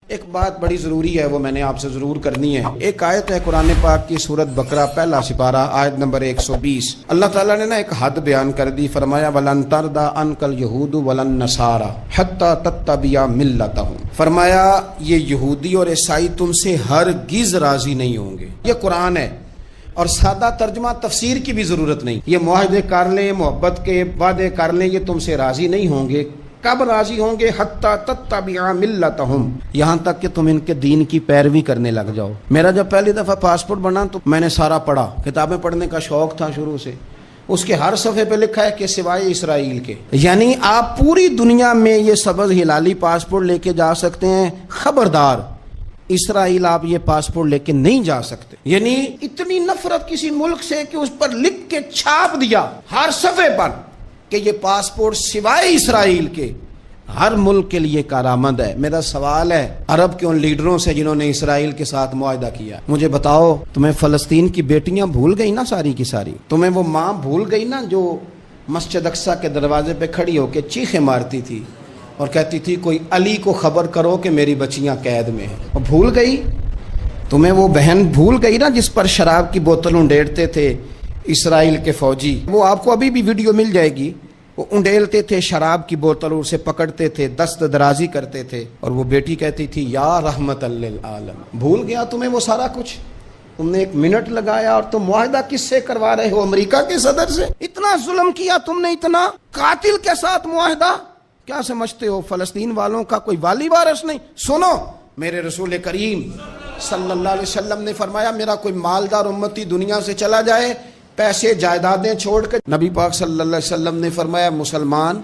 ایک بات بڑی ضروری ہے، وہ میں نے آپ سے ضرور کرنی ہے۔ ایک آیت ہے قرآن پاک کی سورت بقرہ پہلا سپارہ آیت نمبر 120۔ اللہ تعالیٰ نے ایک حد بیان کر دی، فرمایا وَلَن تَرْضَىٰ عَنْكَ الْيَهُودُ وَلَا النَّصَارَىٰ حَتَّىٰ تَتَّبِعَ مِلَّتَهُمْ۔ فرمایا یہ یہودی اور عیسائی تم سے ہرگز راضی نہیں ہوں گے۔ یہ قرآن ہے اور سادہ ترجمہ تفسیر کی بھی ضرورت نہیں۔ یہ معاہدے کر لیں، محبت کے وعدے کر لیں، یہ تم سے راضی نہیں ہوں گے۔ کب راضی ہوں گے؟ حتی تتبع ملتہم، یہاں تک کہ تم ان کے دین کی پیروی کرنے لگ جاؤ۔ میرا جب پہلی دفعہ پاسپورٹ بنا تو میں نے سارا پڑھا، کتابیں پڑھنے کا شوق تھا شروع سے۔ اس کے ہر صفحے پہ لکھا ہے کہ سوائے اسرائیل کے، یعنی آپ پوری دنیا میں یہ سبز ہلالی پاسپورٹ لے کے جا سکتے ہیں، خبردار اسرائیل آپ یہ پاسپورٹ لے کے نہیں جا سکتے۔ یعنی اتنی نفرت کسی ملک سے کہ اس پر لکھ کے چھاپ دیا ہر صفحے پر کہ یہ پاسپورٹ سوائے اسرائیل کے ہر ملک کے لیے کارآمد ہے۔ میرا سوال ہے عرب کے ان لیڈروں سے جنہوں نے اسرائیل کے ساتھ معاہدہ کیا، مجھے بتاؤ تمہیں فلسطین کی بیٹیاں بھول گئی نا ساری کی ساری؟ تمہیں وہ ماں بھول گئی نا جو مسجد اقصیٰ کے دروازے پہ کھڑی ہو کے چیخیں مارتی تھی اور کہتی تھی کوئی علی کو خبر کرو کہ میری بچیاں قید میں ہیں؟ اور بھول گئی؟ تمہیں وہ بہن بھول گئی نا جس پر شراب کی بوتل انڈیڑتے تھے اسرائیل کے فوجی؟ وہ آپ کو ابھی بھی ویڈیو مل جائے گی۔ وہ انڈیلتے تھے شراب کی بوتل، اسے پکڑتے تھے، دست درازی کرتے تھے، اور وہ بیٹی کہتی تھی یا رحمت للعالم۔ بھول گیا تمہیں وہ سارا کچھ؟ تم نے 1 منٹ لگایا اور تم معاہدہ کس سے کروا رہے ہو؟ امریکہ کے صدر سے؟ اتنا ظلم کیا تم نے، اتنا قاتل کے ساتھ معاہدہ؟ کیا سمجھتے ہو فلسطین والوں کا کوئی والی وارث نہیں؟ سنو، میرے رسول کریم صلی اللہ علیہ وسلم نے فرمایا میرا کوئی مالدار امتی دنیا سے چلا جائے پیسے جائیدادیں چھوڑ کر، نبی پاک صلی اللہ علیہ وسلم نے فرمایا مسلمان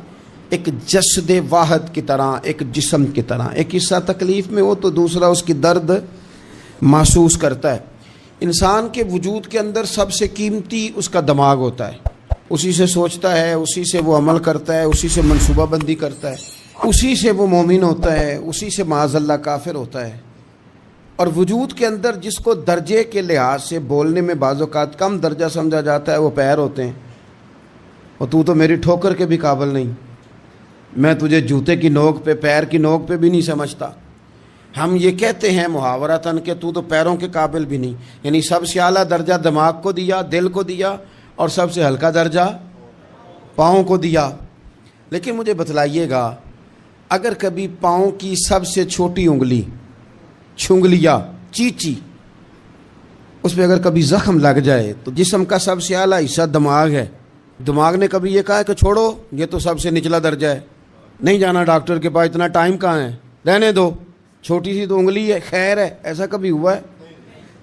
ایک جسد واحد کی طرح، ایک جسم کی طرح، ایک حصہ تکلیف میں ہو تو دوسرا اس کی درد محسوس کرتا ہے۔ انسان کے وجود کے اندر سب سے قیمتی اس کا دماغ ہوتا ہے، اسی سے سوچتا ہے، اسی سے وہ عمل کرتا ہے، اسی سے منصوبہ بندی کرتا ہے، اسی سے وہ مومن ہوتا ہے، اسی سے معاذ اللہ کافر ہوتا ہے۔ اور وجود کے اندر جس کو درجے کے لحاظ سے بولنے میں بعض اوقات کم درجہ سمجھا جاتا ہے وہ پیر ہوتے ہیں۔ اور تو میری ٹھوکر کے بھی قابل نہیں، میں تجھے جوتے کی نوک پہ، پیر کی نوک پہ بھی نہیں سمجھتا۔ ہم یہ کہتے ہیں محاورتاً کہ تو پیروں کے قابل بھی نہیں، یعنی سب سے اعلیٰ درجہ دماغ کو دیا، دل کو دیا، اور سب سے ہلکا درجہ پاؤں کو دیا۔ لیکن مجھے بتلائیے گا اگر کبھی پاؤں کی سب سے چھوٹی انگلی چھنگلیا چیچی اس پہ اگر کبھی زخم لگ جائے تو جسم کا سب سے اعلیٰ حصہ دماغ ہے، دماغ نے کبھی یہ کہا ہے کہ چھوڑو یہ تو سب سے نچلا درجہ ہے، نہیں جانا ڈاکٹر کے پاس، اتنا ٹائم کہاں ہے، رہنے دو، چھوٹی سی تو انگلی ہے، خیر ہے؟ ایسا کبھی ہوا ہے؟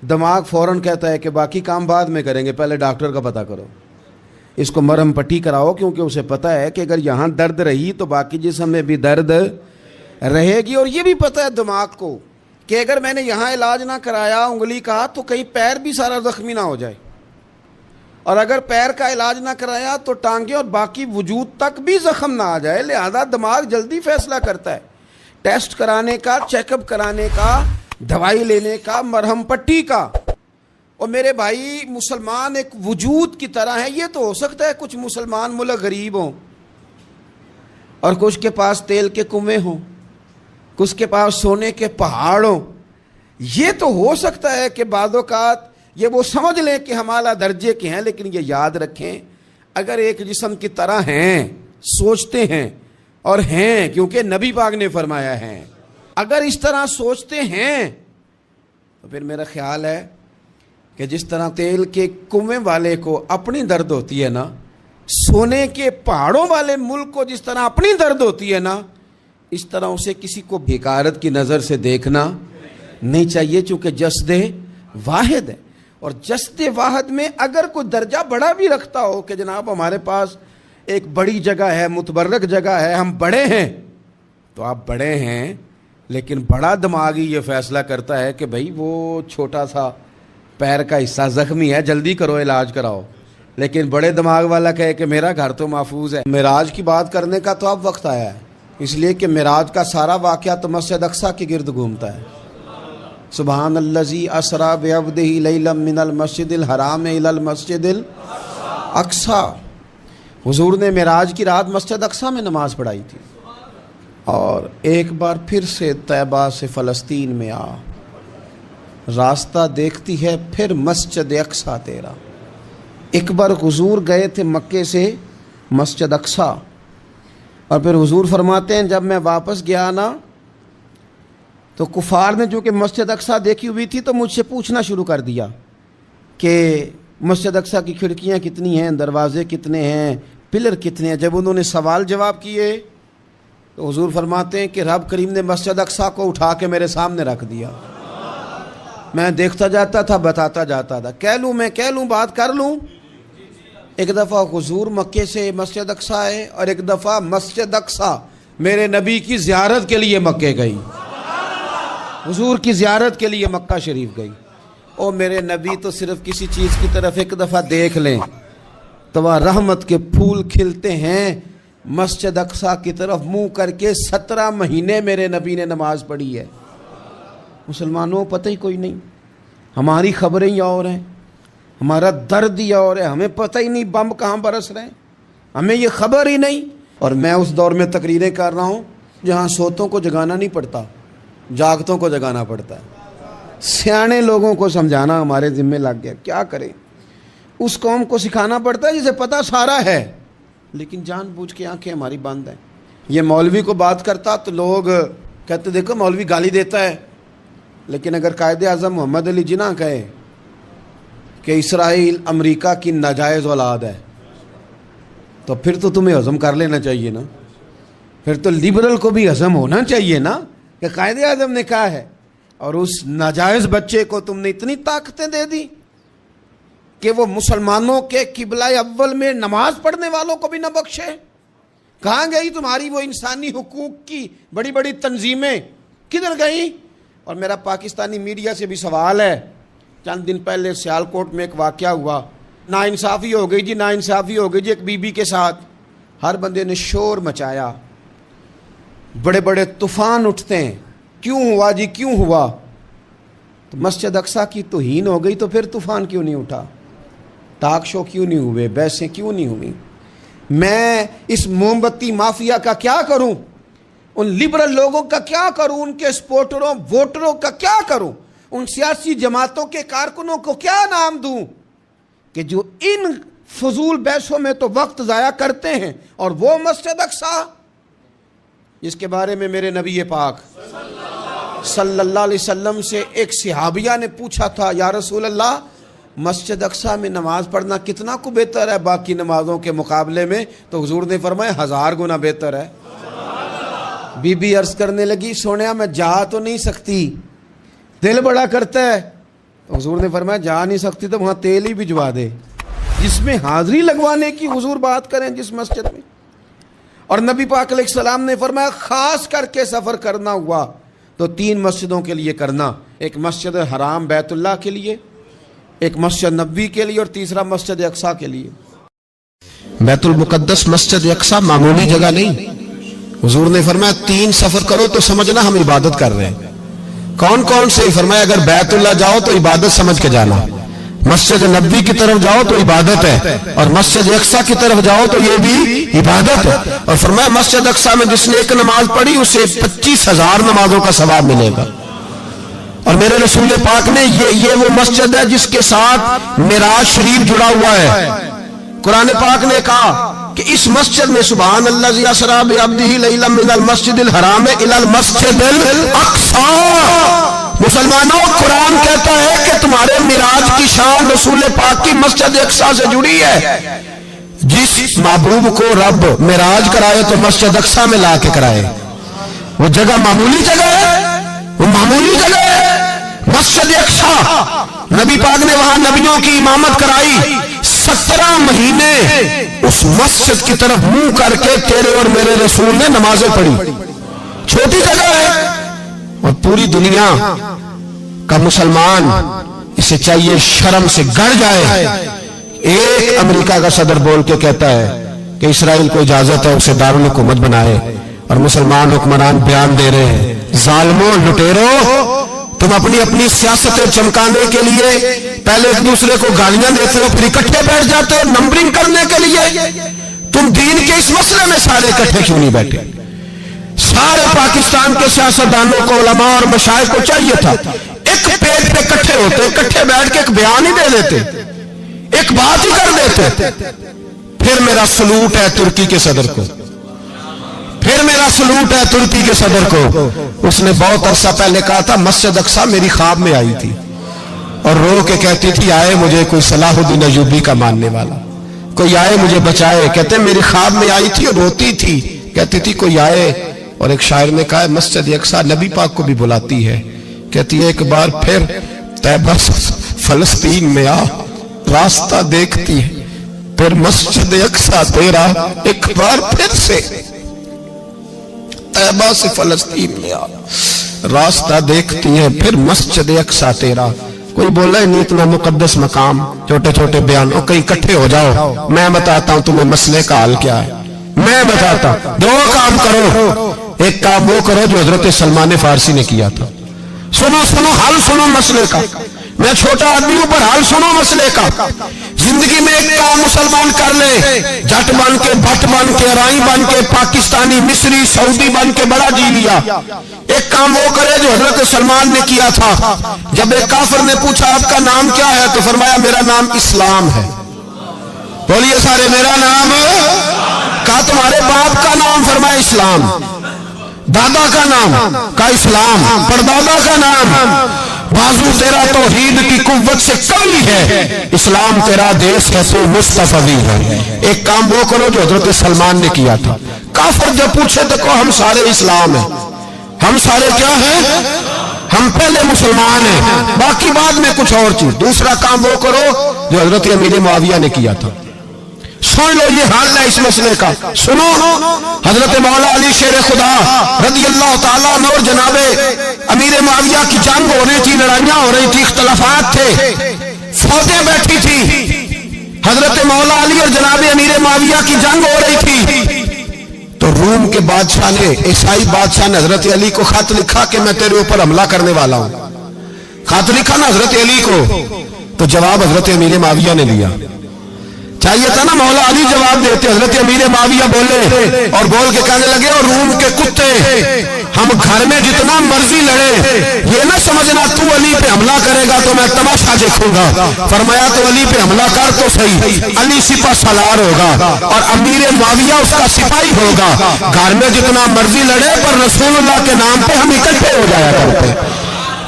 دماغ فوراً کہتا ہے کہ باقی کام بعد میں کریں گے، پہلے ڈاکٹر کا پتہ کرو، اس کو مرہم پٹی کراؤ، کیونکہ اسے پتہ ہے کہ اگر یہاں درد رہی تو باقی جسم میں بھی درد رہے گی۔ اور یہ بھی پتہ ہے دماغ کو کہ اگر میں نے یہاں علاج نہ کرایا انگلی کا تو کہیں پیر بھی سارا زخمی نہ ہو جائے، اور اگر پیر کا علاج نہ کرایا تو ٹانگیں اور باقی وجود تک بھی زخم نہ آ جائے۔ لہذا دماغ جلدی فیصلہ کرتا ہے، ٹیسٹ کرانے کا، چیک اپ کرانے کا، دوائی لینے کا، مرہم پٹی کا۔ اور میرے بھائی مسلمان ایک وجود کی طرح ہے۔ یہ تو ہو سکتا ہے کچھ مسلمان ملک غریب ہوں اور کچھ کے پاس تیل کے کنویں ہوں، کچھ کے پاس سونے کے پہاڑ ہوں، یہ تو ہو سکتا ہے کہ بعض اوقات یہ وہ سمجھ لیں کہ ہم اعلیٰ درجے کے ہیں، لیکن یہ یاد رکھیں اگر ایک جسم کی طرح ہیں، سوچتے ہیں اور ہیں، کیونکہ نبی پاک نے فرمایا ہے، اگر اس طرح سوچتے ہیں تو پھر میرا خیال ہے کہ جس طرح تیل کے کنویں والے کو اپنی درد ہوتی ہے نا، سونے کے پہاڑوں والے ملک کو جس طرح اپنی درد ہوتی ہے نا، اس طرح اسے کسی کو بھیکارت کی نظر سے دیکھنا نہیں چاہیے، چونکہ جسد واحد ہے۔ اور جسد واحد میں اگر کوئی درجہ بڑا بھی رکھتا ہو کہ جناب ہمارے پاس ایک بڑی جگہ ہے، متبرک جگہ ہے، ہم بڑے ہیں، تو آپ بڑے ہیں، لیکن بڑا دماغ ہی یہ فیصلہ کرتا ہے کہ بھائی وہ چھوٹا سا پیر کا حصہ زخمی ہے، جلدی کرو، علاج کراؤ۔ لیکن بڑے دماغ والا کہے کہ میرا گھر تو محفوظ ہے۔ معراج کی بات کرنے کا تو اب وقت آیا ہے، اس لیے کہ معراج کا سارا واقعہ تو مسجد اقصیٰ کے گرد گھومتا ہے۔ سبحان الذی اسریٰ بعبدہ لیلا من المسجد الحرام الی المسجد الاقصیٰ۔ حضور نے معراج کی رات مسجد اقصیٰ میں نماز پڑھائی تھی۔ اور ایک بار پھر سے طیبہ سے فلسطین میں آ، راستہ دیکھتی ہے پھر مسجد اقصیٰ تیرا۔ ایک بار حضور گئے تھے مکے سے مسجد اقصیٰ، اور پھر حضور فرماتے ہیں جب میں واپس گیا نا تو کفار نے جو کہ مسجد اقصیٰ دیکھی ہوئی تھی تو مجھ سے پوچھنا شروع کر دیا کہ مسجد اقصیٰ کی کھڑکیاں کتنی ہیں، دروازے کتنے ہیں، پلر کتنے ہیں۔ جب انہوں نے سوال جواب کیے تو حضور فرماتے ہیں کہ رب کریم نے مسجد اقصیٰ کو اٹھا کے میرے سامنے رکھ دیا۔ میں دیکھتا جاتا تھا، بتاتا جاتا تھا، کہہ لوں بات کر لوں۔ ایک دفعہ حضور مکے سے مسجد اقصیٰ آئے اور ایک دفعہ مسجد اقصیٰ میرے نبی کی زیارت کے لیے مکے گئی، حضور کی زیارت کے لیے مکہ شریف گئی۔ او میرے نبی تو صرف کسی چیز کی طرف ایک دفعہ دیکھ لیں تو وہ رحمت کے پھول کھلتے ہیں۔ مسجد اقصیٰ کی طرف منہ کر کے 17 مہینے میرے نبی نے نماز پڑھی ہے۔ مسلمانوں پتہ ہی کوئی نہیں، ہماری خبریں ہی اور ہیں، ہمارا درد ہی اور ہے، ہمیں پتہ ہی نہیں بم کہاں برس رہے ہیں، ہمیں یہ خبر ہی نہیں۔ اور میں اس دور میں تقریریں کر رہا ہوں جہاں سوتوں کو جگانا نہیں پڑتا، جاگتوں کو جگانا پڑتا ہے۔ سیانے لوگوں کو سمجھانا ہمارے ذمہ لگ گیا، کیا کریں؟ اس قوم کو سکھانا پڑتا ہے جسے پتہ سارا ہے، لیکن جان بوجھ کے آنکھیں ہماری بند ہیں۔ یہ مولوی کو بات کرتا تو لوگ کہتے دیکھو مولوی گالی دیتا ہے، لیکن اگر قائد اعظم محمد علی جناح کہے کہ اسرائیل امریکہ کی ناجائز اولاد ہے تو پھر تو تمہیں ہضم کر لینا چاہیے نا، پھر تو لبرل کو بھی ہضم ہونا چاہیے نا کہ قائد اعظم نے کہا ہے، اور اس ناجائز بچے کو تم نے اتنی طاقتیں دے دی کہ وہ مسلمانوں کے قبلہ اول میں نماز پڑھنے والوں کو بھی نہ بخشے۔ کہاں گئی تمہاری وہ انسانی حقوق کی بڑی بڑی تنظیمیں، کدھر گئیں؟ اور میرا پاکستانی میڈیا سے بھی سوال ہے، چند دن پہلے سیالکوٹ میں ایک واقعہ ہوا، ناانصافی ہو گئی جی، ناانصافی ہو گئی جی ایک بی بی کے ساتھ۔ ہر بندے نے شور مچایا، بڑے بڑے طوفان اٹھتے ہیں، کیوں ہوا جی کیوں ہوا؟ تو مسجد اقصیٰ کی توہین ہو گئی تو پھر طوفان کیوں نہیں اٹھا؟ ٹاک شو کیوں نہیں ہوئے؟ بحثیں کیوں نہیں ہوئی؟ میں اس موم بتی مافیا کا کیا کروں؟ ان لبرل لوگوں کا کیا کروں؟ ان کے سپورٹروں ووٹروں کا کیا کروں؟ ان سیاسی جماعتوں کے کارکنوں کو کیا نام دوں کہ جو ان فضول بحثوں میں تو وقت ضائع کرتے ہیں، اور وہ مسجد اقصیٰ جس کے بارے میں میرے نبی پاک صلی اللہ علیہ وسلم سے ایک صحابیہ نے پوچھا تھا، یا رسول اللہ مسجد اقصیٰ میں نماز پڑھنا کتنا کو بہتر ہے باقی نمازوں کے مقابلے میں؟ تو حضور نے فرمایا 1000 گنا بہتر ہے۔ بی بی عرض کرنے لگی سونیا میں جا تو نہیں سکتی، دل بڑا کرتا ہے۔ تو حضور نے فرمایا جا نہیں سکتی تو وہاں تیل ہی بھجوا دے، جس میں حاضری لگوانے کی حضور بات کریں جس مسجد میں۔ اور نبی پاک علیہ السلام نے فرمایا خاص کر کے سفر کرنا ہوا تو 3 مسجدوں کے لیے کرنا، ایک مسجد حرام بیت اللہ کے لیے، ایک مسجد نبوی کے لیے، اور تیسرا مسجد اقصیٰ کے لیے۔ بیت المقدس مسجد اقصیٰ معمولی جگہ نہیں، حضور نے فرمایا 3 سفر کرو تو سمجھنا ہم عبادت کر رہے ہیں۔ کون کون سے؟ فرمایا اگر بیت اللہ جاؤ تو عبادت سمجھ کے جانا، مسجد نبوی کی طرف جاؤ تو عبادت ہے، اور مسجد اقصیٰ کی طرف جاؤ تو یہ بھی عبادت ہے۔ اور فرمایا مسجد اقصیٰ میں جس نے ایک نماز پڑھی اسے 25,000 نمازوں کا ثواب ملے گا۔ اور میرے رسول پاک نے یہ وہ مسجد ہے جس کے ساتھ معراج شریف جڑا ہوا ہے۔ قرآن پاک نے کہا کہ اس مسجد میں سبحان الذی اسری بعبدہ لیلا من المسجد الحرام الی المسجد الاقصی۔ مسلمانوں قرآن کہتا ہے کہ تمہارے معراج کی شان رسول پاک کی مسجد اقصیٰ سے جڑی ہے۔ جس محبوب کو رب معراج کرائے تو مسجد اقصیٰ میں لا کے کرائے۔ وہ جگہ معمولی جگہ ہے، وہ معمولی جگہ ہے مسجد اقصیٰ۔ نبی پاک نے وہاں نبیوں کی امامت کرائی، 17 مہینے اس مسجد کی طرف منہ کر کے تیرے اور میرے رسول نے نمازیں پڑھی۔ چھوٹی جگہ ہے، اور پوری دنیا کا مسلمان اسے چاہیے شرم سے گڑ جائے۔ ایک امریکہ کا صدر بول کے کہتا ہے کہ اسرائیل کو اجازت ہے اسے دارالحکومت بنائے، اور مسلمان حکمران بیان دے رہے ہیں ظالموں لٹیروں تم اپنی سیاستیں چمکانے کے لیے پہلے ایک دوسرے کو گالیاں دیتے ہو، پھر اکٹھے بیٹھ جاتے ہو نمبرنگ کرنے کے لیے۔ تم دین کے اس مسئلے میں سارے اکٹھے کیوں نہیں بیٹھے؟ سارے پاکستان کے سیاستدانوں کو، علماء اور مشائخ کو چاہیے تھا ایک پیج پہ اکٹھے ہوتے، اکٹھے بیٹھ کے ایک بیان ہی دے دیتے، ایک بات ہی کر دیتے۔ پھر میرا سلوٹ ہے ترکی کے صدر کو، پھر میرا سلوٹ ہے ترکی کے صدر کو۔ اس نے بہت عرصہ پہلے کہا تھا مسجد اقصی میری خواب میں آئی تھی اور رو کے کہتی تھی آئے مجھے کوئی صلاح الدین ایوبی کا ماننے والا، کوئی آئے مجھے بچائے۔ کہتے میری خواب میں آئی تھی اور روتی تھی، کہتی تھی کوئی آئے۔ اور ایک شاعر نے کہا مسجد اقصی نبی پاک کو بھی بلاتی ہے، کہتی ہے ایک بار پھر طیبہ فلسطین میں آ، راستہ دیکھتی ہے پھر مسجد اقصی تیرا، ایک بار پھر سے طیبہ سے فلسطین میں آ، راستہ دیکھتی ہے پھر مسجد اقصی تیرا۔ کوئی بولا ہے نہیں اتنا مقدس مقام، چھوٹے چھوٹے بیان، اور کہیں اکٹھے ہو جاؤ، میں بتاتا ہوں تمہیں مسئلے کا حل کیا ہے، میں بتاتا ہوں۔ دو کام کرو، ایک کام وہ کرو جو حضرت سلمان فارسی نے کیا تھا، سنو حل سنو مسئلے کا، میں چھوٹا آدمی ہوں پر حل سنو مسئلے کا۔ زندگی میں ایک کام مسلمان کر لے، جٹ بن کے، بھٹ بن کے، رائی بن کے، پاکستانی، مصری، سعودی بن کے بڑا جی لیا۔ ایک کام وہ کرے جو حضرت سلمان نے کیا تھا۔ جب ایک کافر نے پوچھا آپ کا نام کیا ہے تو فرمایا میرا نام اسلام ہے۔ بولیے سارے میرا نام، کہا تمہارے باپ کا نام، فرمایا اسلام۔ دادا کا نام، کہا اسلام۔ پردادا کا نام، بازو تیرا توحید کی قوت سے کمی ہے، اسلام تیرا دیس ہے تو مصطفی ہے۔ ایک کام وہ کرو جو حضرت سلمان نے کیا تھا۔ کافر جب پوچھے تو کہو ہم سارے اسلام ہیں، ہم سارے کیا ہیں، ہم پہلے مسلمان ہیں، باقی بعد میں کچھ اور چیز۔ دوسرا کام وہ کرو جو حضرت امیر معاویہ نے کیا تھا۔ سن لو یہ حال ہے اس مسئلے کا، سنو۔ حضرت مولا علی شیر خدا رضی اللہ تعالیٰ عنہ اور جناب امیر معاویہ کی جنگ ہو رہی تھی، لڑائیاں ہو رہی تھی، اختلافات تھے، فوجیں بیٹھی تھی، حضرت مولا علی اور جناب امیر معاویہ کی جنگ ہو رہی تھی۔ تو روم کے بادشاہ نے، عیسائی بادشاہ نے حضرت علی کو خط لکھا کہ میں تیرے اوپر حملہ کرنے والا ہوں۔ خط لکھا نا حضرت علی کو، تو جواب حضرت امیر معاویہ نے لیا۔ چاہیے تھا نا مولا علی جواب دیتے، حضرت امیر معاویہ بولے اور بول کے کہنے لگے اور روم کے کتے، ہم گھر میں جتنا مرضی لڑے، یہ نہ سمجھنا تو علی پہ حملہ کرے گا تو میں تماشا دیکھوں گا۔ فرمایا تو علی پہ حملہ کر تو صحیح، علی سپہ سالار ہوگا اور امیر معاویہ اس کا سپاہی ہوگا۔ گھر میں جتنا مرضی لڑے پر رسول اللہ کے نام پہ ہم اکٹھے ہو جایا کرتے،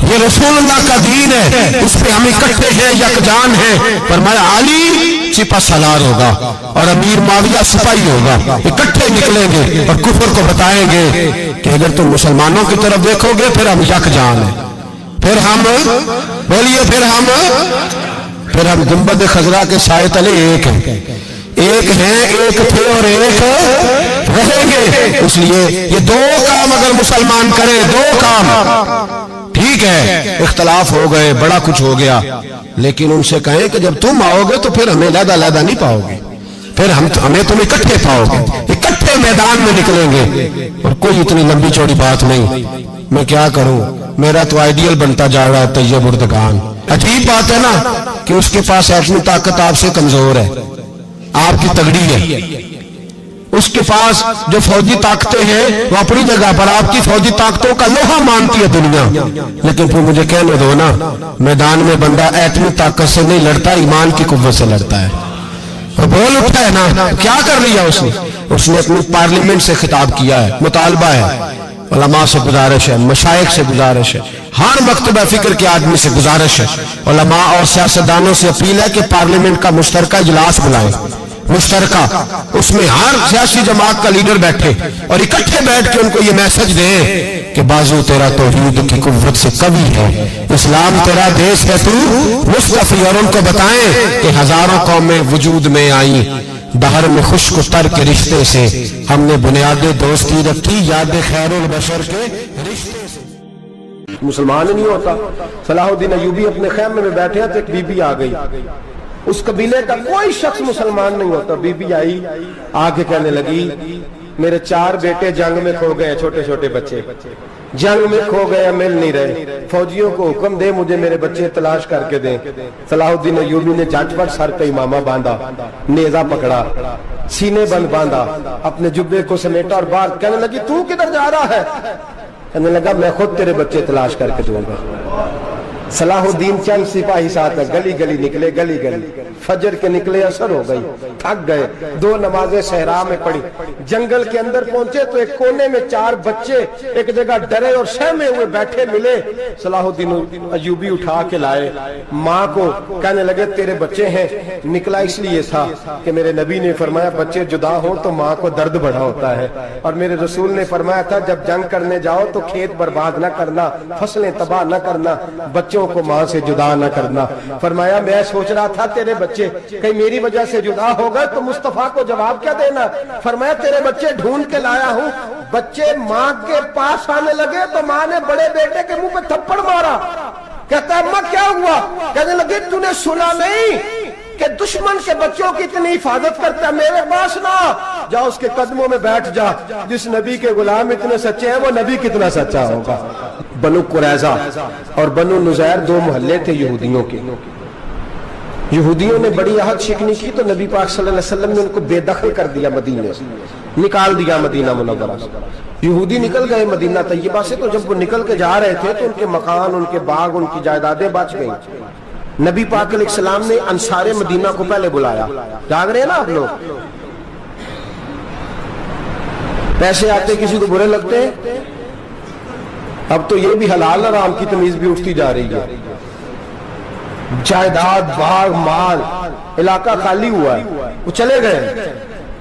یہ رسول اللہ کا دین ہے، اس پہ ہم اکٹھے ہیں، یکجان ہیں۔ فرمایا علی سپہ سالار ہوگا اور امیر معاویہ سپاہی ہوگا، اکٹھے نکلیں گے اور کفر کو بتائیں گے کہ اگر تم مسلمانوں کی طرف دیکھو گے پھر ہم یکجان ہیں، پھر ہم بولیے پھر ہم گنبد خضرا کے سائے تلے ایک ہیں، ایک ہیں، ایک تھے اور ایک رہیں گے۔ اس لیے یہ دو کام اگر مسلمان کرے، دو کام، ٹھیک ہے اختلاف ہو گئے، بڑا کچھ ہو گیا، لیکن ان سے کہیں کہ جب تم آؤ گے تو پھر ہمیں علیحدہ نہیں پاؤ گے، پھر ہمیں تم اکٹھے پاؤ گے، اکٹھے میدان میں نکلیں گے۔ اور کوئی اتنی لمبی چوڑی بات نہیں، میں کیا کروں، میرا تو آئیڈیل بنتا جا رہا ہے طیب اردگان۔ عجیب بات ہے نا کہ اس کے پاس ایٹمی طاقت آپ سے کمزور ہے، آپ کی تگڑی ہے، اس کے پاس جو فوجی طاقتیں ہیں وہ اپنی جگہ پر، آپ کی فوجی طاقتوں کا لوہا مانتی ہے دنیا، لیکن پھر مجھے کہنے دو نا، میدان میں بندہ ایٹمی طاقت سے نہیں لڑتا، ایمان کی قوت سے لڑتا ہے۔ اور بول اٹھا ہے نا، کیا کر لیا اس نے اپنی پارلیمنٹ سے خطاب کیا ہے، مطالبہ ہے، علماء سے گزارش ہے، مشائخ سے گزارش ہے، ہر مکتبہ فکر کے آدمی سے گزارش ہے، علماء اور سیاستدانوں سے اپیل ہے کہ پارلیمنٹ کا مشترکہ اجلاس بلائیں، مشترکہ، اس میں ہر سیاسی جماعت کا لیڈر بیٹھے اور اکٹھے بیٹھ کے ان کو یہ میسج دیں کہ بازو تیرا توحید کی قوت سے قوی ہے، اسلام تیرا دیس ہے تو مصطفی، اور ان کو بتائیں کہ ہزاروں قومیں وجود میں آئیں، دہر میں خشک تر کے رشتے سے ہم نے بنیاد دوستی رکھی، یاد خیر البشر کے رشتے سے۔ مسلمان نہیں ہوتا۔ صلاح الدین ایوبی اپنے خیمے میں بیٹھے ہیں تو ایک بی بی آ گئی، اس قبیلے کا کوئی شخص مسلمان نہیں ہوتا، بی بی آئی، آگے کہنے لگی میرے 4 بیٹے جنگ میں کھو گئے، چھوٹے چھوٹے بچے، جنگ میں کھو گیا مل نہیں رہے، فوجیوں کو حکم دے مجھے میرے بچے تلاش کر کے دیں۔ صلاح الدین ایوبی نے جھٹ پٹ سر پہ امامہ باندھا، نیزہ پکڑا، سینے بند باندھا، اپنے جبے کو سمیٹا اور باہر کہنے لگی تو کدھر جا رہا ہے؟ کہنے لگا میں خود تیرے بچے تلاش کر کے دوں گا۔ صلاح الدین چند سپاہی ساتھ گلی گلی نکلے، گلی گلی فجر کے نکلے، اثر ہو گئی، تھک گئے، 2 نمازیں صحرا میں پڑھی، جنگل کے اندر پہنچے تو ایک کونے میں 4 بچے ایک جگہ ڈرے اور سہمے ہوئے بیٹھے ملے۔ صلاح الدین ایوبی اٹھا کے لائے، ماں کو کہنے لگے تیرے بچے ہیں۔ نکلا اس لیے تھا کہ میرے نبی نے فرمایا بچے جدا ہوں تو ماں کو درد بڑا ہوتا ہے، اور میرے رسول نے فرمایا تھا جب جنگ کرنے جاؤ تو کھیت برباد نہ کرنا، فصلیں تباہ نہ کرنا، بچوں کو ماں سے جدا نہ کرنا۔ فرمایا میں سوچ رہا تھا تیرے بچے کہیں میری وجہ سے جدا ہو گئے تو مصطفیٰ کو جواب کیا دینا۔ فرمایا تیرے بچے ڈھونڈ کے لایا ہوں۔ بچے ماں کے پاس آنے لگے تو ماں نے بڑے بیٹے کے منہ پہ تھپڑ مارا۔ کہتا اماں کیا ہوا؟ کہنے لگے تو نے سنا نہیں کہ دشمن کے بچوں کی اتنی حفاظت کرتا ہے، میرے پاس نہ جا، اس کے قدموں میں بیٹھ جا۔ جس نبی کے غلام اتنے سچے ہیں وہ نبی کتنا سچا ہوگا۔ بنو قریظہ اور بنو نذیر 2 محلے تھے یہودیوں کے۔ یہودیوں نے بڑی عہد شکنی کی تو نبی پاک صلی اللہ علیہ وسلم نے ان کو بے دخل کر دیا، مدینے سے نکال دیا، مدینہ منورہ سے۔ یہودی نکل گئے مدینہ طیبہ سے، تو جب وہ نکل کے جا رہے تھے تو ان کے مکان، ان کے باغ، ان کی جائیدادیں بچ گئیں۔ نبی پاک علیہ السلام نے انصار مدینہ کو پہلے بلایا۔ جاگ رہے ہیں نا آپ لوگ؟ پیسے آتے کسی کو برے لگتے ہیں؟ اب تو یہ بھی حلال حرام کی تمیز بھی اٹھتی جا رہی ہے۔ جائیداد، باغ، مال، علاقہ خالی ہوا ہے، وہ چلے گئے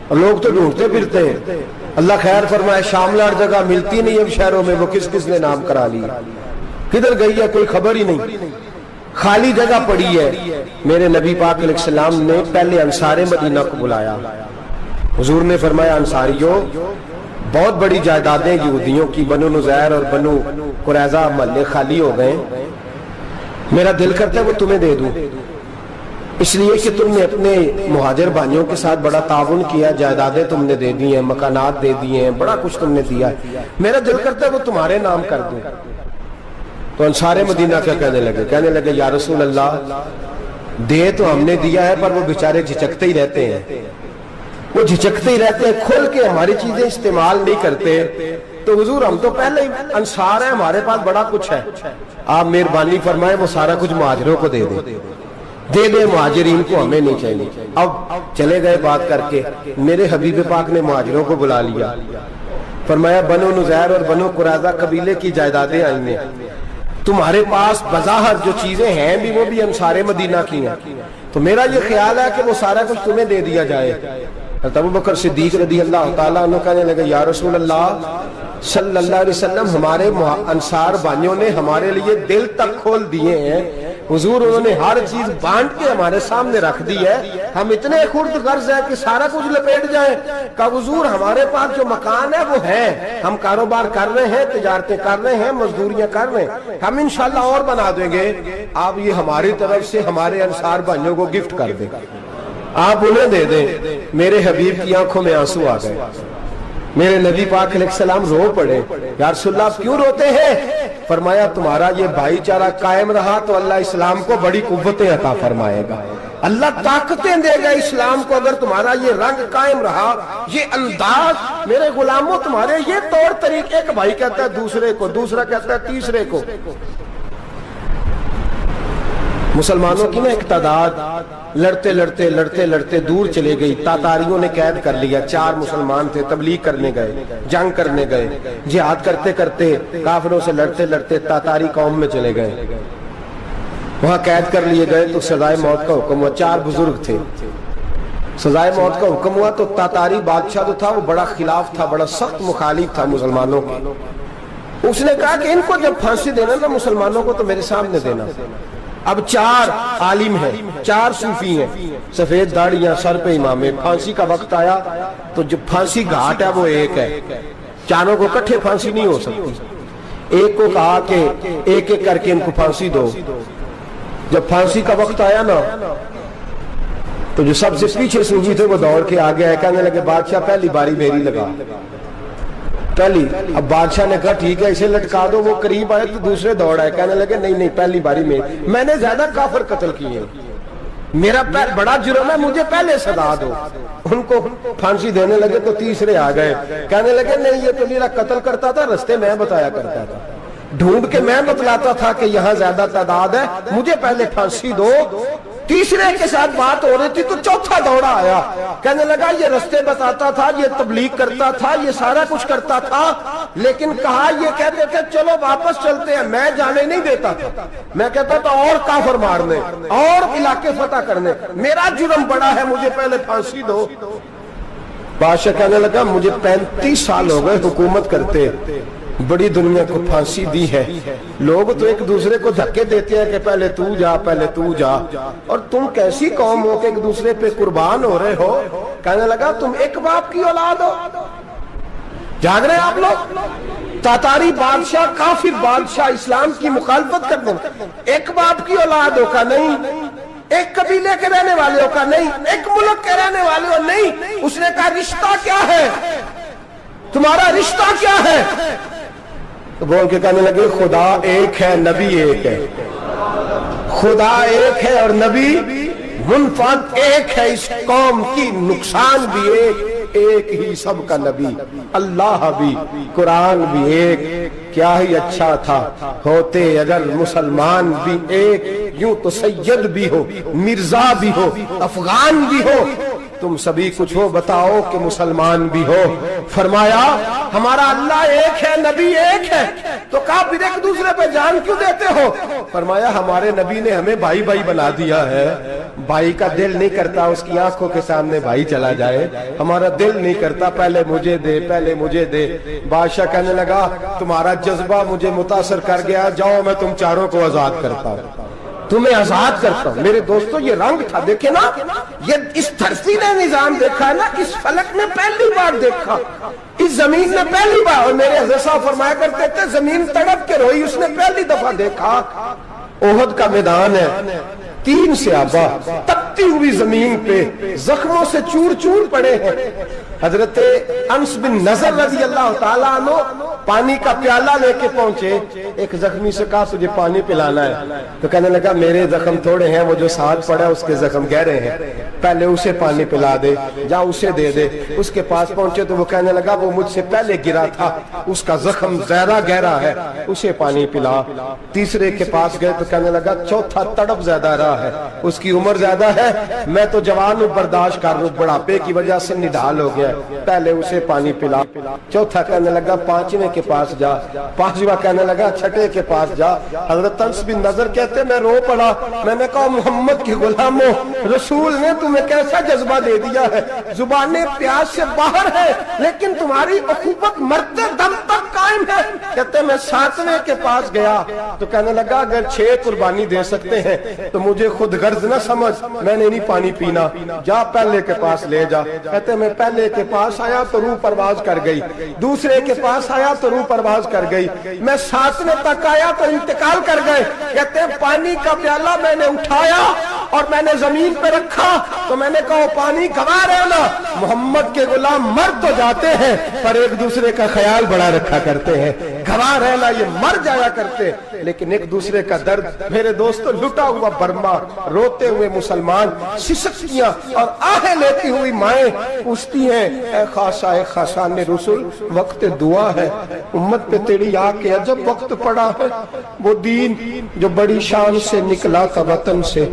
اور لوگ تو ڈھونڈتے پھرتے ہیں۔ اللہ خیر فرمائے، شاملہ ہر جگہ ملتی نہیں اب شہروں میں، وہ کس کس نے نام کرا لی، کدھر گئی ہے کوئی خبر ہی نہیں، خالی جگہ پڑی ہے۔ میرے نبی پاک علیہ السلام نے پہلے انصار مدینہ کو بلایا۔ حضور نے فرمایا انصاریوں، بہت بڑی جائیدادیں یہودیوں کی، بنو نذیر اور بنو قریظہ محلے خالی ہو گئے، میرا دل کرتا ہے وہ تمہیں دے دوں، اس لیے کہ تم نے اپنے مہاجر بھائیوں کے ساتھ بڑا تعاون کیا، جائیدادیں تم نے دے دی ہیں، مکانات دے دیے ہیں، بڑا کچھ تم نے دیا ہے، میرا دل کرتا ہے وہ تمہارے نام کر دوں۔ تو انصار مدینہ کیا کہنے لگے یا رسول اللہ، دے تو ہم نے دیا ہے پر وہ بیچارے جھچکتے ہی رہتے ہیں، وہ جھچکتے ہی رہتے ہیں، کھل کے ہماری چیزیں استعمال نہیں کرتے۔ تو حضور ہم تو پہلے ہی انصار ہیں، ہمارے پاس بڑا کچھ ہے، آپ مہربانی فرمائیں وہ سارا کچھ مہاجروں کو دے دے، مہاجرین کو ہمیں نہیں چاہیے۔ اب چلے گئے بات کر کے، میرے حبیب پاک نے مہاجروں کو بلا لیا، فرمایا بنو نذیر اور بنو قریظہ قبیلے کی جائیدادیں آئی ہیں، تمہارے پاس بظاہر جو چیزیں ہیں بھی وہ بھی انصار مدینہ کی ہیں، تو میرا یہ خیال ہے کہ وہ سارا کچھ تمہیں دے دیا جائے۔ ابو بکر صدیق رضی اللہ تعالیٰ عنہ کہنے لگے یا رسول اللہ صلی اللہ علیہ وسلم، ہمارے انصار بھائیوں نے ہمارے لیے دل تک کھول دیے ہیں، حضور انہوں نے ہر چیز بانٹ کے ہمارے سامنے رکھ دی ہے، ہم اتنے خرد غرض ہیں کہ سارا کچھ لپیٹ جائیں۔ کہ حضور ہمارے پاس جو مکان ہے وہ ہے، ہم کاروبار کر رہے ہیں، تجارتیں کر رہے ہیں، مزدوریاں کر رہے ہیں، ہم انشاءاللہ اور بنا دیں گے، آپ یہ ہماری طرف سے ہمارے انصار بھائیوں کو گفٹ کر دیں، آپ انہیں دے دیں۔ میرے حبیب کی آنکھوں میں آنسو آ گئے، میرے نبی پاک علیہ السلام رو پڑے، یا رسول اللہ آپ کیوں روتے ہیں؟ فرمایا تمہارا یہ بھائی چارہ قائم رہا تو اللہ اسلام کو بڑی قوتیں عطا فرمائے گا، اللہ طاقتیں دے گا اسلام کو، اگر تمہارا یہ رنگ قائم رہا، یہ انداز، میرے غلاموں تمہارے یہ طور طریقے، ایک بھائی کہتا ہے دوسرے کو، دوسرا کہتا ہے تیسرے کو۔ مسلمانوں کی نا ایک تعداد لڑتے لڑتے لڑتے لڑتے دور چلے گئی، تاتاریوں نے قید کر لیا، 4 مسلمان تھے، تبلیغ کرنے گئے، جنگ کرنے گئے، جہاد کرتے کرتے کافروں سے لڑتے لڑتے تاتاری قوم میں چلے گئے، وہاں قید کر لیے گئے تو سزائے موت کا حکم ہوا، 4 بزرگ تھے، سزائے موت کا حکم ہوا تو تاتاری بادشاہ جو تھا وہ بڑا خلاف تھا، بڑا سخت مخالف تھا مسلمانوں کے، اس نے کہا کہ ان کو جب پھانسی دینا نا مسلمانوں کو تو میرے سامنے دینا۔ اب 4 عالم ہیں، 4 صوفی ہیں، سفید داڑیاں، سر پہ امامے، پھانسی کا وقت آیا تو جو پھانسی گھاٹ ہے وہ ایک ہے، چاروں کو کٹھے پھانسی نہیں ہو سکتی، ایک کو کہا کہ ایک ایک کر کے ان کو پھانسی دو۔ جب پھانسی کا وقت آیا نا تو جو سب سے پیچھے صوفی تھے وہ دوڑ کے آگے آئے، کہنے لگے بادشاہ پہلی باری میری لگا، پہلی. اب بادشاہ نے کہا ٹھیک ہے اسے لٹکا دو. وہ قریب آئے تو دوسرے دوڑ آئے, کہنے لگے نہیں نہیں پہلی باری میں نے زیادہ کافر قتل کیے, میرا بڑا جرم ہے, مجھے پہلے سزا دو. ان کو پھانسی دینے لگے تو تیسرے آ گئے, کہنے لگے نہیں یہ تو میرا قتل کرتا تھا, رستے میں بتایا کرتا تھا, ڈھونڈ کے میں بتلاتا تھا کہ یہاں زیادہ تعداد ہے, مجھے پہلے پھانسی دو. تیسرے کے ساتھ بات ہو رہی تھی تو چوتھا دوڑا آیا, کہنے لگا یہ رستے بتاتا تھا, یہ تبلیغ کرتا تھا, یہ سارا کچھ کرتا تھا, لیکن کہا یہ کہتے تھے چلو واپس چلتے ہیں, میں جانے نہیں دیتا تھا, میں کہتا تھا اور کافر مارنے اور علاقے فتح کرنے, میرا جرم بڑا ہے, مجھے پہلے پھانسی دو. بادشاہ کہنے لگا مجھے 35 سال ہو گئے حکومت کرتے, بڑی دنیا کو پھانسی دی ہے, لوگ تو ایک دوسرے کو دھکے دیتے ہیں کہ پہلے تو جا پہلے تو جا, اور تم کیسی قوم ہو کہ ایک دوسرے پہ قربان ہو رہے ہو. کہنے لگا تم ایک باپ کی اولاد ہو. جاگ رہے آپ لوگ, تاتاری بادشاہ کافر بادشاہ اسلام کی مخالفت کرتے ہیں, ایک باپ کی اولاد ہو کا نہیں, ایک قبیلے کے رہنے والے ہو کا نہیں, ایک ملک کے رہنے والے ہو نہیں. اس نے کہا رشتہ کیا ہے تمہارا, رشتہ کیا ہے؟ تو بول کے کہنے لگے خدا ایک ہے نبی ایک ہے, خدا ایک ہے اور نبی منفرد ایک ہے, اس قوم کی نقصان بھی ایک ہی سب کا نبی, اللہ بھی قرآن بھی ایک. کیا ہی اچھا تھا ہوتے اگر مسلمان بھی ایک, یوں تو سید بھی ہو مرزا بھی ہو افغان بھی ہو, تم سبھی کچھ ہو بتاؤ کہ مسلمان بھی ہو. فرمایا ہمارا اللہ ایک ہے نبی ایک ہے, تو کہا پھر ایک دوسرے پہ جان کیوں دیتے ہو؟ فرمایا ہمارے نبی نے ہمیں بھائی بھائی بنا دیا ہے, بھائی کا دل نہیں کرتا اس کی آنکھوں کے سامنے بھائی چلا جائے, ہمارا دل نہیں کرتا پہلے مجھے دے پہلے مجھے دے. بادشاہ کہنے لگا تمہارا جذبہ مجھے متاثر کر گیا, جاؤ میں تم چاروں کو آزاد کرتا ہوں, تمہیں آزاد کرتا ہوں. میرے دوستو یہ رنگ تھا, دیکھیں نا, یہ اس دھرتی نے نظام دیکھا ہے نا, اس فلک نے پہلی بار دیکھا, اس زمین نے پہلی بار, اور میرے حضرت صاحب فرمایا کرتے تھے زمین تڑپ کے روئی, اس نے پہلی دفعہ دیکھا. احد کا میدان ہے, 3 صحابہ تپتی ہوئی زمین پہ زخموں سے چور چور پڑے ہیں. حضرت انس بن نضر رضی اللہ تعالیٰ عنہ پانی کا پیالہ لے کے پہنچے, ایک زخمی سے کہا تجھے پانی پلانا ہے, تو کہنے لگا میرے زخم تھوڑے ہیں, وہ جو ساتھ پڑا اس کے زخم گہرے ہیں, پہلے اسے پانی پلا دے, جا اسے دے دے. اس کے پاس پہنچے تو وہ کہنے لگا وہ مجھ سے پہلے گرا تھا, اس کا زخم زیادہ گہرا ہے, اسے پانی پلا. تیسرے کے پاس گئے تو کہنے لگا چوتھا تڑپ زیادہ رہا ہے, اس کی عمر زیادہ ہے, میں تو جوان ہوں برداشت کر لوں, بڑھاپے کی وجہ سے نڈھال ہو گیا, پہلے اسے پانی پلا. چوتھا کہنے لگا 5ویں کے پاس جا, 5واں کہنے لگا 6ٹھے کے پاس جا. حضرت انس بن نضر کہتے میں رو پڑا, میں نے کہا محمد کے غلاموں, رسول نے تمہیں کیسا جذبہ دے دیا ہے, زبانیں پیاس سے باہر ہے لیکن تمہاری اخوت مرتے دم تک قائم ہے. کہتے میں 7ویں کے پاس گیا تو کہنے لگا اگر 6 قربانی دے سکتے ہیں تو مجھے خود غرض نہ سمجھ, میں نے نہیں پانی پینا, جا پہلے کے پاس لے جا. کہتے میں پہلے کے پاس آیا تو روح پرواز کر گئی, دوسرے کے پاس آیا تو روح پرواز کر گئی, میں 7ویں تک آیا تو انتقال کر گئے. کہتے ہیں پانی کا پیالہ میں نے اٹھایا اور میں نے زمین پہ رکھا تو میں نے کہا پانی گوا رہنا, محمد کے غلام مر تو جاتے ہیں پر ایک دوسرے کا خیال بڑا رکھا کرتے ہیں, گوا رہنا یہ مر جایا کرتے لیکن ایک دوسرے کا درد. میرے دوستو لٹا ہوا برما, روتے ہوئے مسلمان, سسکیاں اور آہیں لیتی ہوئی مائیں پوچھتی ہیں اے خاصا اے خاصان رسول, وقت دعا ہے, امت پہ تیری آ کے عجب وقت پڑا ہے. وہ دین جو بڑی شان سے نکلا تھا وطن سے,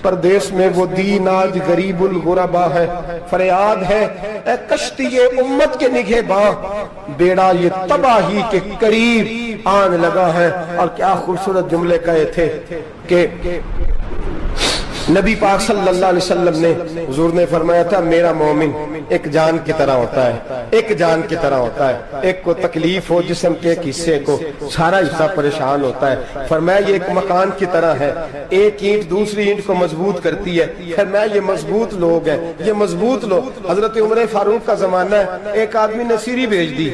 پردیس میں وہ دین آج غریب الغربا ہے. فریاد ہے اے کشتی امت کے نگہباں, بیڑا یہ تباہی کے قریب آن لگا ہے. اور کیا خوبصورت جملے کہے تھے کہ نبی پاک صلی اللہ علیہ وسلم نے, حضور نے فرمایا تھا میرا مومن ایک جان کی طرح ہوتا ہے, ایک جان کی طرح ہوتا ہے. ایک کو تکلیف ہو جسم کے ایک حصے کو, سارا حصہ پریشان ہوتا ہے. فرمایا یہ ایک مکان کی طرح ہے, ایک اینٹ دوسری اینٹ کو مضبوط کرتی ہے. فرمایا یہ مضبوط لوگ ہیں, یہ مضبوط لوگ. حضرت عمر فاروق کا زمانہ ہے, ایک آدمی نے سیری بھیج دی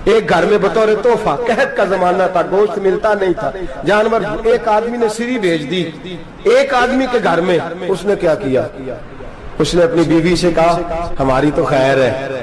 ایک گھر میں بطور تحفہ, قحط کا زمانہ تھا, گوشت ملتا نہیں تھا, جانور. ایک آدمی نے سیری بھیج دی ایک آدمی کے گھر میں. اس نے کیا کیا, اس نے اپنی بیوی سے کہا ہماری تو خیر ہے,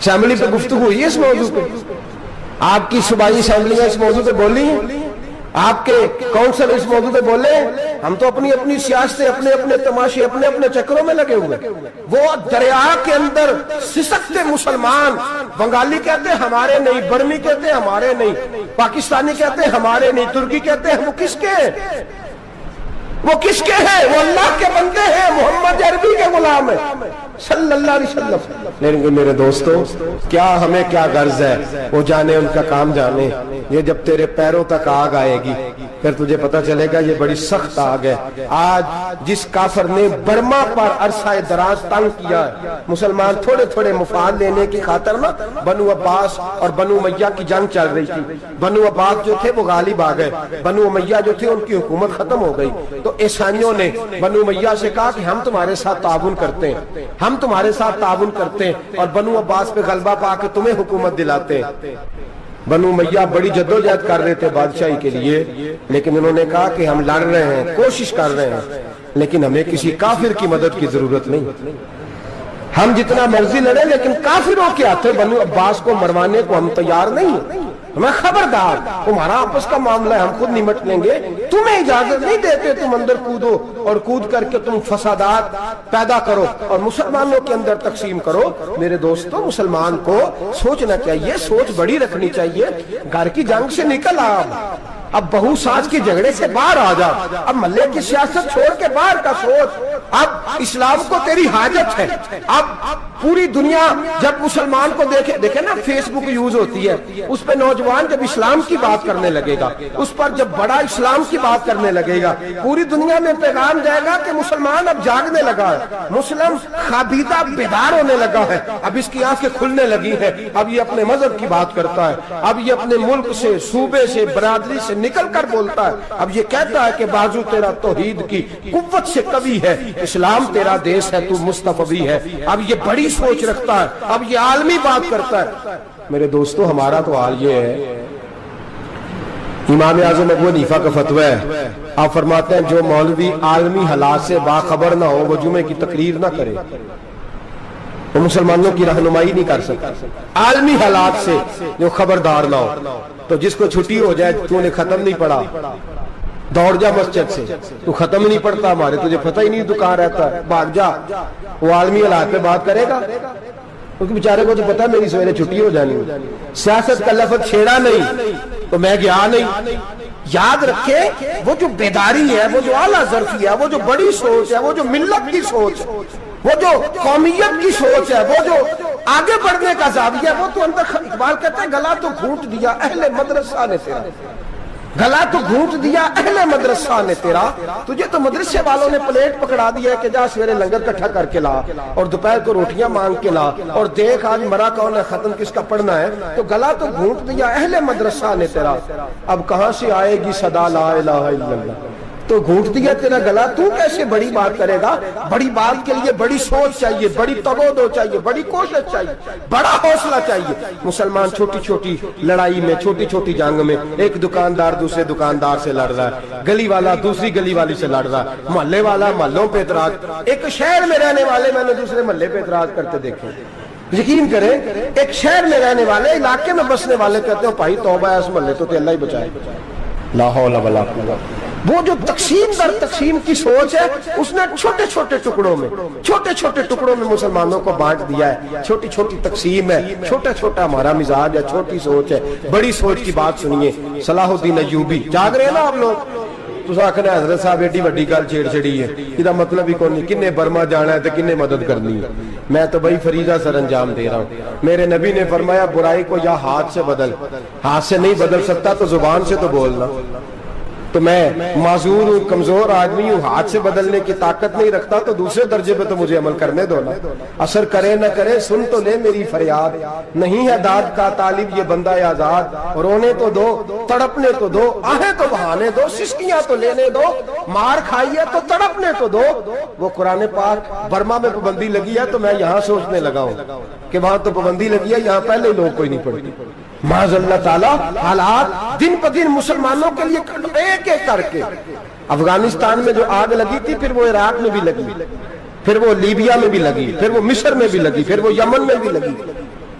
اسمبلی پہ گفتگو ہوئی ہے اس موضوع پہ؟ آپ کی صوبائی اسمبلیاں اس موضوع پہ بولی ہیں؟ آپ کے کونسل اس موضوع پہ بولے؟ ہم تو اپنی اپنی سیاستیں، اپنے اپنے تماشے، اپنے اپنے چکروں میں لگے ہوئے۔ وہ دریا کے اندر سسکتے مسلمان، بنگالی کہتے ہیں ہمارے نہیں، برمی کہتے ہیں ہمارے نہیں، پاکستانی کہتے ہیں ہمارے نہیں، ترکی کہتے ہیں وہ کس کے ہیں؟ وہ کس کے ہیں؟ وہ اللہ کے بندے ہیں، محمد عربی کے غلام ہیں صلی اللہ علیہ وسلم۔ لیکن میرے دوستو، کیا ہمیں کیا غرض ہے؟ وہ جانے، ان کا کام جانے۔ یہ جب تیرے پیروں تک آگ آئے گی پھر تجھے پتہ چلے گا یہ بڑی سخت آگ ہے۔ آج جس کافر نے برما پر عرصہ دراز تنگ کیا ہے، مسلمان تھوڑے تھوڑے مفاد لینے کی خاطر نا، بنو عباس اور بنو امیہ کی جنگ چل رہی تھی، بنو عباس جو تھے وہ غالب آ گئے، بنو امیہ جو تھے ان کی حکومت ختم ہو گئی، تو عیسائیوں نے بنو امیہ سے کہا کہ ہم تمہارے ساتھ تعاون کرتے ہیں، ہم تمہارے ساتھ تعاون کرتے ہیں اور بنو عباس پہ غلبہ پا کے تمہیں حکومت دلاتے ہیں۔ بنو امیہ بڑی جدوجہد کر رہے تھے بادشاہی کے لیے، لیکن انہوں نے کہا کہ ہم لڑ رہے ہیں، کوشش کر رہے ہیں، لیکن ہمیں کسی کافر کی مدد کی ضرورت نہیں، ہم جتنا مرضی لڑیں لیکن کافروں کے ہاتھوں بنو عباس کو مروانے کو ہم تیار نہیں ہیں۔ میں خبردار، تمہارا آپس کا معاملہ ہے، ہم خود نمٹ لیں گے، تمہیں اجازت نہیں دیتے تم اندر کودو اور کود کر کے تم فسادات پیدا کرو اور مسلمانوں کے اندر تقسیم کرو۔ میرے دوستو، مسلمان کو سوچنا چاہیے، سوچ بڑی رکھنی چاہیے۔ گھر کی جنگ سے نکل آ، اب بہو ساس کے جھگڑے سے باہر آ جا، اب محلے کی سیاست چھوڑ کے باہر کا سوچ، اب اسلام کو تیری حاجت ہے۔ اب پوری دنیا جب مسلمان کو دیکھے نا، فیس بک یوز ہوتی ہے، اس پہ نوجوان جب اسلام کی بات کرنے لگے گا، اس پر جب بڑا اسلام کی بات کرنے لگے گا، پوری دنیا میں پیغام جائے گا کہ مسلمان اب جاگنے لگا ہے، مسلم خوابیدہ بیدار ہونے لگا ہے، اب اس کی آنکھیں کھلنے لگی ہیں، اب یہ اپنے مذہب کی بات کرتا ہے، اب یہ اپنے ملک سے، صوبے سے، برادری سے نکل کر بولتا ہے، اب یہ کہتا ہے کہ بازو تیرا توحید کی قوت سے قوی ہے، اسلام تیرا دیس ہے، تو مصطفی ہے، اب یہ بڑی سوچ رکھتا ہے، اب یہ عالمی بات کرتا ہے۔ میرے دوستو، ہمارا تو حال یہ ہے، امام اعظم ابو حنیفہ کا فتویٰ ہے، آپ فرماتے ہیں جو مولوی عالمی حالات سے باخبر نہ ہو وہ جمعے کی تقریر نہ کرے، وہ مسلمانوں کی رہنمائی نہیں کر سکتا۔ عالمی حالات سے جو خبردار نہ ہو، تو جس کو چھٹی ہو جائے، تو نے ختم نہیں پڑھا، دوڑ جا مسجد سے، تو ختم نہیں پڑھتا، ہمارے تجھے پتہ ہی نہیں تو کہاں رہتا ہے، بھاگ جا۔ وہ عالمی حالات پہ بات کرے گا، کیونکہ بیچارے کو تو پتا ہے میری سویرے چھٹی ہو جانی، سیاست کا لفظ چھیڑا نہیں تو میں گیا نہیں۔ یاد رکھے، وہ جو بیداری ہے، وہ جو اعلیٰ ظرفی ہے، وہ جو بڑی سوچ ہے، وہ جو ملت کی سوچ ہے، وہ جو قومیت کی سوچ ہے، وہ جو آگے بڑھنے کا زاویہ ہے، وہ تو اندر، اقبال کہتے ہیں گلا تو گھونٹ دیا اہل مدرسہ نے تیرا، گلا تو گھونٹ دیا اہل مدرسہ نے تیرا، تجھے تو مدرسے والوں نے پلیٹ پکڑا دیا ہے کہ جا سویرے لنگر کٹھا کر کے لا اور دوپہر کو روٹیاں مانگ کے لا اور دیکھ آج مرا کون ہے، ختم کس کا پڑھنا ہے، تو گلا تو گھونٹ دیا اہل مدرسہ نے تیرا، اب کہاں سے آئے گی صدا لا الہ الا اللہ، تو گھونٹ دیا تیرا گلا، تو کیسے بڑی بات کرے گا؟ بڑی بات کے لیے بڑی سوچ چاہیے، بڑی تگودو چاہیے، بڑی کوشش چاہیے، بڑا حوصلہ چاہیے۔ مسلمان چھوٹی چھوٹی لڑائی میں، چھوٹی چھوٹی جنگ میں، ایک دکاندار دوسرے دکاندار سے لڑ رہا ہے، گلی والا دوسری گلی والی سے لڑ رہا ہے، محلے والا محلوں پہ اعتراض، ایک شہر میں رہنے والے میں نے دوسرے محلے پہ اعتراض کرتے دیکھے۔ یقین کریں، ایک شہر میں رہنے والے، علاقے میں بسنے والے کہتے ہیں بھائی توبہ ہے اس محلے تو اللہ ہی بچائے، لا حول ولا قوت۔ وہ جو تقسیم در تقسیم کی سوچ ہے، اس نے چھوٹے چھوٹے ٹکڑوں میں مسلمانوں کو بانٹ دیا ہے، چھوٹی چھوٹی تقسیم ہے، چھوٹا چھوٹا ہمارا مزاج ہے، چھوٹی سوچ ہے۔ بڑی سوچ کی بات سنیے، صلاح الدین ایوبی، جاگ رہے ہیں نا آپ لوگ؟ تو آخر حضرت صاحب ایڈی وڈی گل چھیڑ چھڑی ہے، یہ مطلب ہی کون نہیں، کنے برما جانا ہے تو کنے مدد کرنی ہے، میں تو بھائی فریضہ سر انجام دے رہا ہوں۔ میرے نبی نے فرمایا برائی کو یا ہاتھ سے بدل، ہاتھ سے نہیں بدل سکتا تو زبان سے تو بولنا، تو میں معذور ہوں، کمزور آدمی ہوں، ہاتھ سے بدلنے کی طاقت نہیں رکھتا، تو دوسرے درجے پہ تو مجھے عمل کرنے دو نا، اثر کرے نہ کرے سن تو لے میری فریاد، نہیں ہے داد کا طالب یہ بندہ آزاد، رونے تو دو، تڑپنے تو دو، آہیں تو بہانے دو، سسکیاں تو لینے دو، مار کھائیے تو تڑپنے تو دو۔ وہ قرآن پاک، برما میں پابندی لگی ہے تو میں یہاں سوچنے لگا ہوں کہ وہاں تو پابندی لگی ہے، یہاں پہلے لوگ کوئی نہیں پڑھتی۔ معاذ اللہ تعالیٰ حالات دن پہ دن مسلمانوں کے لیے ایک ایک کر کے، افغانستان میں جو آگ لگی تھی، پھر وہ عراق میں بھی لگی، پھر وہ لیبیا میں بھی لگی، پھر وہ مصر میں بھی لگی، پھر وہ یمن میں بھی لگی،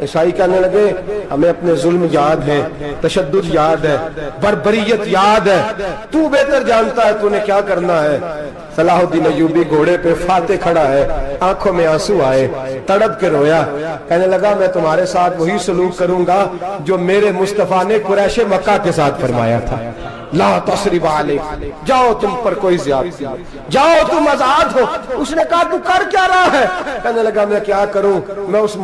عیسائی کہنے لگے ہمیں اپنے ظلم یاد ہے، تشدد یاد ہے، بربریت یاد ہے، تو بہتر جانتا ہے تو نے کیا کرنا ہے۔ صلاح الدین ایوبی گھوڑے پہ فاتح کھڑا ہے، آنکھوں میں آنسو آئے، تڑپ کے رویا، کہنے لگا میں تمہارے ساتھ وہی سلوک کروں گا جو میرے مصطفیٰ نے قریش مکہ کے ساتھ فرمایا تھا، لا تصریب علیک، جاؤ تم پر کوئی زیادتی نہیں، جاؤ تم آزاد ہو۔ اس نے کہا تو کر کیا رہا ہے؟ کہنے لگا میں کیا کروں، میں اس